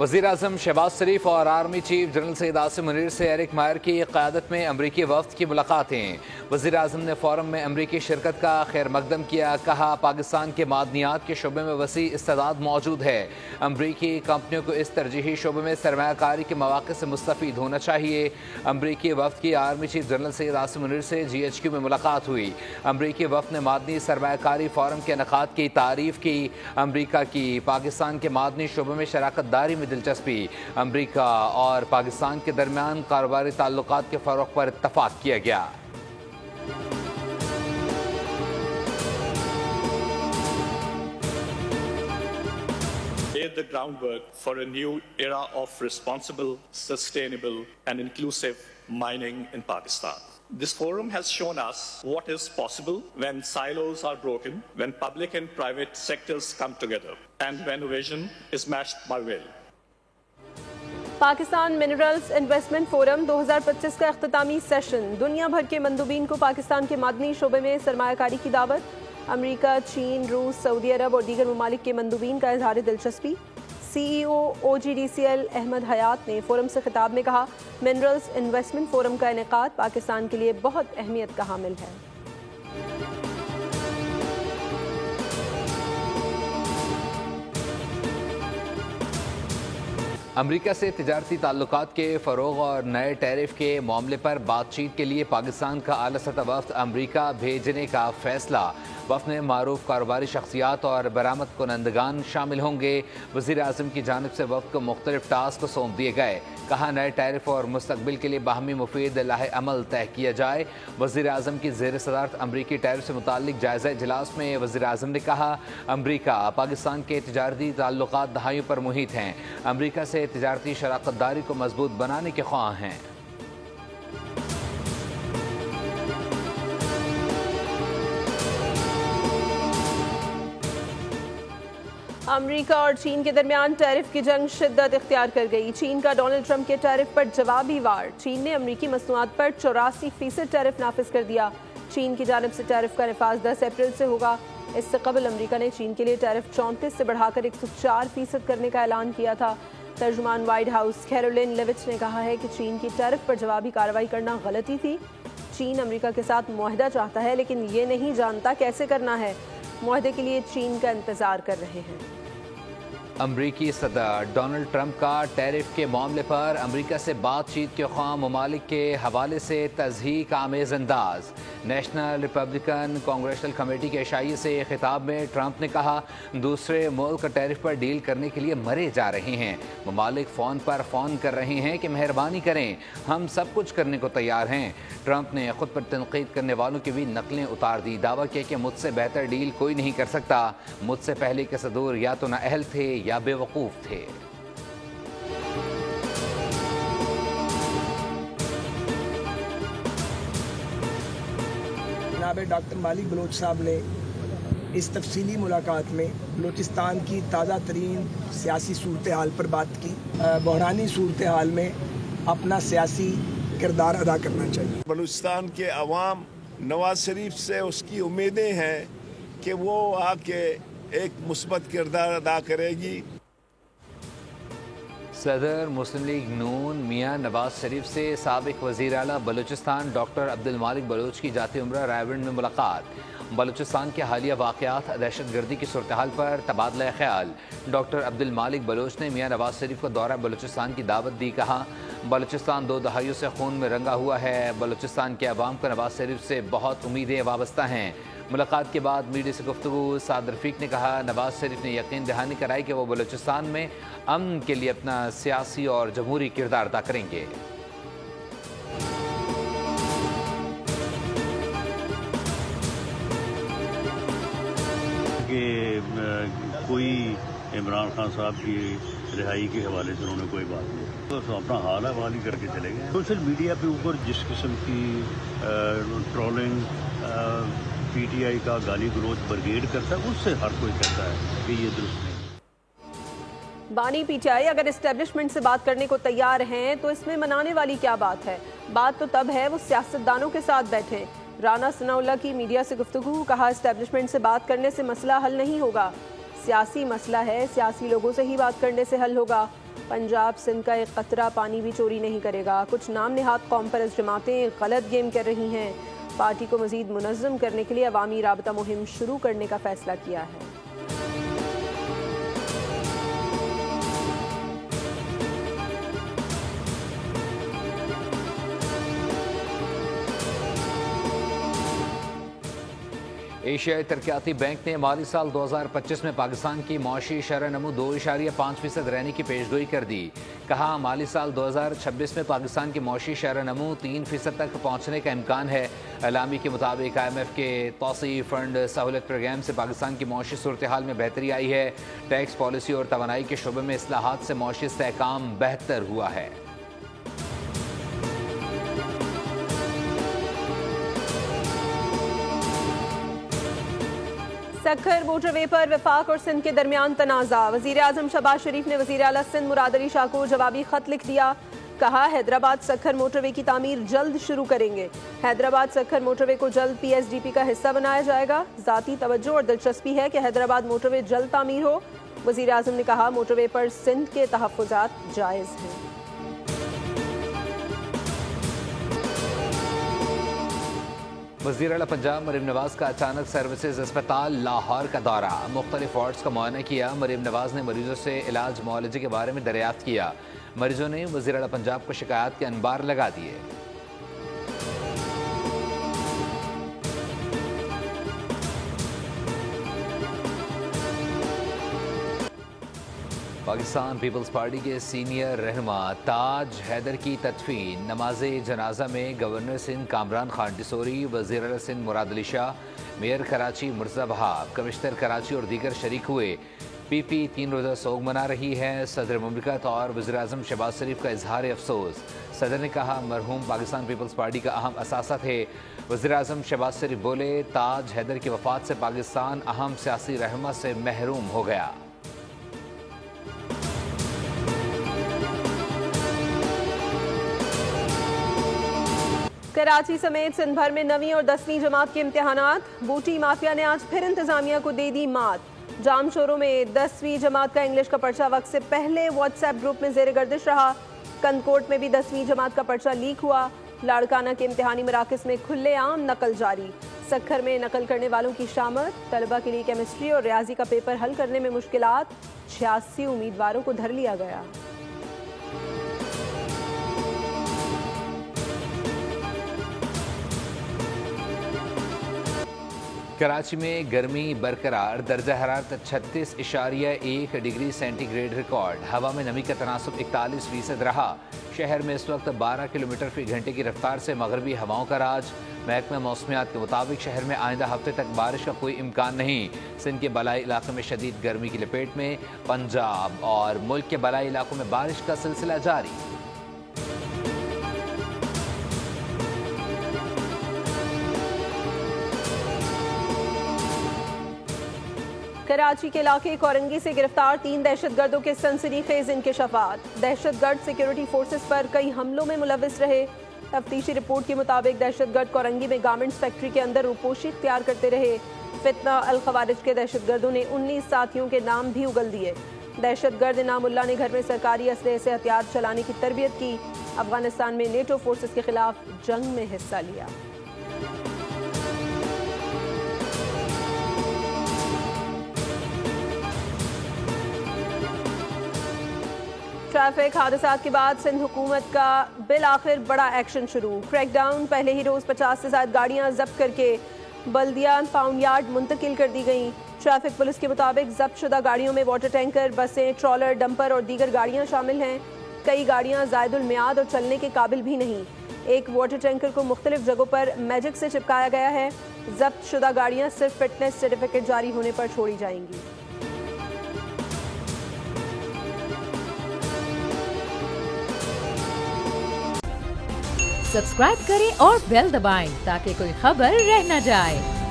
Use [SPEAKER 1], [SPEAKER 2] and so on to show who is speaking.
[SPEAKER 1] वज़ीर-ए-आज़म शहबाज शरीफ और army chief general Syed Asim Munir से एरिक मायर की क़यादत में अमरीकी वफ़द की मुलाकातें। वज़ीर-ए-आज़म ने फ़ोरम में अमरीकी शिरकत का खैर मकदम किया। कहा, पाकिस्तान के मादनियात के शोबे में वसी इस्तेदाद मौजूद है। अमरीकी कंपनियों को इस तरजीही शोबे में सरमायाकारी के मौक़े से मुस्तफ़ीद होना चाहिए। अमरीकी वफ़द की army chief general Syed Asim Munir से GHQ में मुलाकात हुई। अमरीकी वफ़द ने मादनी सरमायाकारी फ़ोरम के इनेकाद की तारीफ़ की। अमरीका की पाकिस्तान के मादनी शोबे में शराकत दारी में दिलचस्पी। अमरीका और पाकिस्तान के दरमियान कारोबारी ताल्लुकात के फ़रोग़ पर इत्तफ़ाक़ किया गया।
[SPEAKER 2] Laid the groundwork for a new era of responsible, sustainable, and inclusive mining in Pakistan. This forum has shown us what is possible when silos are broken, when public and private sectors come together, and when vision is matched by will.
[SPEAKER 3] Pakistan minerals investment forum 2025 का अख्तामी session. दुनिया भर के मंदूबीन को पाकिस्तान के मादनी शोबे में सरमायाकारी की दावत। अमरीका, चीन, रूस, सऊदी अरब और दीगर ममालिक के मंदूबीन का इजहार दिलचस्पी। CEO OGDCL अहमद हयात ने फोरम से खिताब में कहा, मिनरल्स इन्वेस्टमेंट फोरम का इनेकाद पाकिस्तान के लिए बहुत अहमियत का हामिल है।
[SPEAKER 1] अमरीका से तिजारती ताल्लुकात के फ़रोग़ और नए टैरिफ के मामले पर बातचीत के लिए पाकिस्तान का आला सतह वफ़द अमरीका भेजने का फ़ैसला। वफ़द में मारूफ कारोबारी शख्सियात और बरामद कुनंदगान शामिल होंगे। वज़ीर-ए-आज़म की जानिब से वफ़द को मुख्तलिफ टास्क सौंप दिए गए। कहा, नए टैरिफ और मुस्तक़बिल के लिए बाहमी मुफीद लाहे अमल तय किया जाए। वज़ीर-ए-आज़म की ज़ेर सदारत अमरीकी टैरिफ से मुताल्लिक़ जायज़ा इजलास में वज़ीर-ए-आज़म ने कहा, अमरीका पाकिस्तान के तिजारती ताल्लुकात दहाइयों पर मुहित हैं। अमरीका से तिजारती शराकत दारी को मजबूत बनाने के ख्वाह हैं।
[SPEAKER 3] अमरीका और चीन के दरमियान टैरिफ की जंग शिद्दत इख्तियार कर गई। चीन का डोनाल्ड ट्रंप के टैरिफ पर जवाबी वार। चीन ने अमरीकी मसनूआत पर 84% टैरिफ नाफिज कर दिया। चीन की जानिब से टैरिफ का नफाज 10 अप्रैल से होगा। इससे कबल अमरीका ने चीन के लिए टैरिफ 34 से बढ़ाकर 104% करने का ऐलान किया था। तर्जुमान व्हाइट हाउस कैरोलिन लेविच ने कहा है कि चीन की टैरिफ पर जवाबी कार्रवाई करना गलती थी। चीन अमरीका के साथ मुआहदा चाहता है, लेकिन ये नहीं जानता कैसे करना है। मुआहदे के लिए चीन का इंतजार कर रहे हैं।
[SPEAKER 1] अमरीकी सदर डोनाल्ड ट्रंप का टैरिफ के मामले पर अमरीका से बातचीत के ख्वाह ममालिक के हवाले से तज़हीक आमेज़ अंदाज। नेशनल रिपब्लिकन कांग्रेशनल कमेटी के इशाइये से खिताब में ट्रंप ने कहा, दूसरे मुल्क टैरिफ पर डील करने के लिए मरे जा रहे हैं। ममालिक फ़ोन पर फ़ोन कर रहे हैं कि मेहरबानी करें, हम सब कुछ करने को तैयार हैं। ट्रंप ने खुद पर तनकीद करने वालों की भी नकलें उतार दी। दावा किया कि मुझसे बेहतर डील कोई नहीं कर सकता। मुझसे पहले के सदूर या तो नाअहल थे या बेवकूफ़ थे।
[SPEAKER 4] जनाब डॉक्टर मालिक बलोच साहब ने इस तफसीली मुलाकात में बलूचिस्तान की ताज़ा तरीन सियासी सूरत हाल पर बात की। बहरानी सूरत हाल में अपना सियासी किरदार अदा करना चाहिए।
[SPEAKER 5] बलूचिस्तान के अवाम नवाज शरीफ से उसकी उम्मीदें हैं कि वो आके एक मुस्बत किरदार अदा करेगी।
[SPEAKER 1] सदर मुस्लिम लीग नून मियां नवाज शरीफ से साबिक वज़ीर आला बलूचिस्तान डॉक्टर अब्दुल मालिक बलोच की जाती उम्र रायबंड में मुलाकात। बलूचिस्तान के हालिया वाक़यात, दहशत गर्दी की सूरत हाल पर तबादला ख्याल। डॉक्टर अब्दुल मालिक बलोच ने मियां नवाज शरीफ को दौरा बलूचिस्तान की दावत दी। कहा, बलूचिस्तान 2 दहाइयों से खून में रंगा हुआ है। बलूचिस्तान के अवाम को नवाज शरीफ से बहुत उम्मीदें वाबस्ता हैं। मुलाकात के बाद मीडिया से गुफ्तगू साद रफीक ने कहा, नवाज शरीफ ने यकीन दहानी कराई कि वो बलूचिस्तान में अमन के लिए अपना सियासी और जमहूरी किरदार अदा करेंगे।
[SPEAKER 6] कोई इमरान खान साहब की रिहाई के हवाले से उन्होंने कोई बात नहीं, तो अपना हाल हवाल ही करके चले गए। सोशल मीडिया पे ऊपर जिस किस्म की ट्रोलिंग PTI का गाली गलौज ब्रिगेड करता है, उससे हर कोई कहता है कि ये दुरुस्त नहीं।
[SPEAKER 3] बानी PTI अगर इस्टेब्लिशमेंट से बात करने को तैयार हैं तो इसमें मनाने वाली क्या बात है। बात तो तब है वो सियासतदानों के साथ बैठे। राना सनाउल्लाह की मीडिया से गुफ्तगू। कहा, इस्टेब्लिशमेंट से बात करने से मसला हल नहीं होगा, सियासी मसला है, सियासी लोगों से ही बात करने से हल होगा। पंजाब सिंध का एक कतरा पानी भी चोरी नहीं करेगा। कुछ नाम निहाद कौम परस्त जमातें गलत गेम कर रही हैं। पार्टी को मजीद मुनज़्ज़म करने के लिए अवामी राबता मुहिम शुरू करने का फैसला किया है।
[SPEAKER 1] एशियाई तरक्याती बैंक ने माली साल 2025 में पाकिस्तान की मौशी शरह नमू 2.5% रहने की पेशगोई कर दी। कहा, माली साल 2026 में पाकिस्तान की मौशी शरह नमू 3% तक पहुँचने का इम्कान है। एलामी के मुताबिक IMF के तौसी फंड सहूलत प्रोग्राम से पाकिस्तान की मौशी सूरत हाल में बेहतरी आई है। टैक्स पॉलिसी और तवानाई के शोबे में इस्लाहात से मौशी इस्तेहकाम बेहतर हुआ है।
[SPEAKER 3] सक्खर मोटरवे पर वफाक और सिंध के दरमियान तनाज़ा। वज़ीर आज़म शहबाज शरीफ ने वज़ीर आला सिंध मुराद अली शाह को जवाबी खत लिख दिया। कहा, हैदराबाद सक्खर मोटरवे की तामीर जल्द शुरू करेंगे। हैदराबाद सक्खर मोटरवे को जल्द PSDP का हिस्सा बनाया जाएगा। ज़ाती तवज्जो और दिलचस्पी है कि हैदराबाद मोटरवे जल्द तामीर हो। वज़ीर आज़म ने कहा, मोटरवे पर सिंध के तहफ़्फ़ुज़ात जायज़ हैं।
[SPEAKER 1] वज़ीर आला पंजाब मरीम नवाज का अचानक सर्विसेज अस्पताल लाहौर का दौरा। मुख्तलिफ वार्ड्स का मुआयना किया। मरीम नवाज ने मरीजों से इलाज मुआलजे के बारे में दरियाफ्त किया। मरीजों ने वज़ीर आला पंजाब को शिकायत के अनबार लगा दिए। पाकिस्तान पीपल्स पार्टी के सीनियर रहनुमा ताज हैदर की तदफीन। नमाज जनाजा में गवर्नर सिंध कामरान खान डिसोरी, वज़ीर आला सिंध मुराद अली शाह, मेयर कराची मुर्तज़ा बहाब, कमिश्नर कराची और दीगर शरीक हुए। PP 3 रोज़ा सोग मना रही है। सदर मुमलिकत और वज़ीर आज़म शहबाज शरीफ का इजहार अफसोस। सदर ने कहा, मरहूम पाकिस्तान पीपल्स पार्टी का अहम असासा थे। वज़ीर आज़म शहबाज शरीफ बोले, ताज हैदर की वफ़ात से पाकिस्तान अहम सियासी रहनुमा से महरूम हो गया।
[SPEAKER 3] कराची समेत सिंध भर में 9वीं और 10वीं जमात के इम्तिहानात। बूटी माफिया ने आज फिर इंतजामिया को दे दी मात। जाम शोरों में 10वीं जमात का इंग्लिश का पर्चा वक्त से पहले व्हाट्सएप ग्रुप में जेर गर्दिश रहा। कंदकोट में भी 10वीं जमात का पर्चा लीक हुआ। लाड़काना के इम्तिहानी मराकज़ में खुलेआम नकल जारी। सक्खर में नकल करने वालों की शामत। तलबा के लिए केमिस्ट्री और रियाजी का पेपर हल करने में मुश्किलात। 86 उम्मीदवारों को धर लिया गया।
[SPEAKER 1] कराची में गर्मी बरकरार। दर्जा हरारत 36.1 डिग्री सेंटीग्रेड रिकॉर्ड। हवा में नमी का तनासुब 41% रहा। शहर में इस वक्त 12 किलोमीटर फी घंटे की रफ्तार से मगरबी हवाओं का राज। महकमा मौसमियात के मुताबिक शहर में आइंदा हफ्ते तक बारिश का कोई इम्कान नहीं। सिंध के बलाई इलाकों में शदीद गर्मी की लपेट में। पंजाब और मुल्क के बलाई इलाकों में बारिश का सिलसिला जारी।
[SPEAKER 3] कराची के इलाके कोरंगी से गिरफ्तार 3 दहशतगर्दों के सनसनीखेज इंकशाफात। दहशतगर्द सिक्योरिटी फोर्सेस पर कई हमलों में मुलविस रहे। तफ्तीशी रिपोर्ट के मुताबिक दहशतगर्द कोरंगी में गारमेंट्स फैक्ट्री के अंदर रुपोशी इख्तियार करते रहे। फितना अल खवारिज के दहशतगर्दों ने 19 साथियों के नाम भी उगल दिए। दहशतगर्द इनामुल्लाह ने घर में सरकारी असलहे से हथियार चलाने की तरबियत की। अफगानिस्तान में नेटो फोर्सेस के खिलाफ जंग में हिस्सा लिया। ट्रैफिक हादसात के बाद सिंध हुकूमत का बिल आखिर बड़ा एक्शन शुरू। क्रैकडाउन। पहले ही रोज 50 से ज्यादा गाड़ियां जब्त करके बल्दिया पाउंड यार्ड मुंतकिल कर दी गई। ट्रैफिक पुलिस के मुताबिक जब्त शुदा गाड़ियों में वाटर टैंकर, बसें, ट्रॉलर, डंपर और दीगर गाड़ियां शामिल हैं। कई गाड़ियां जायदुल मियाद और चलने के काबिल भी नहीं। एक वाटर टैंकर को मुख्तलिफ जगहों पर मैजिक से चिपकाया गया है। जब्त शुदा गाड़ियां सिर्फ फिटनेस सर्टिफिकेट जारी होने पर छोड़ी जाएंगी।
[SPEAKER 7] सब्सक्राइब करें और बेल दबाएं ताकि कोई खबर रह न जाए।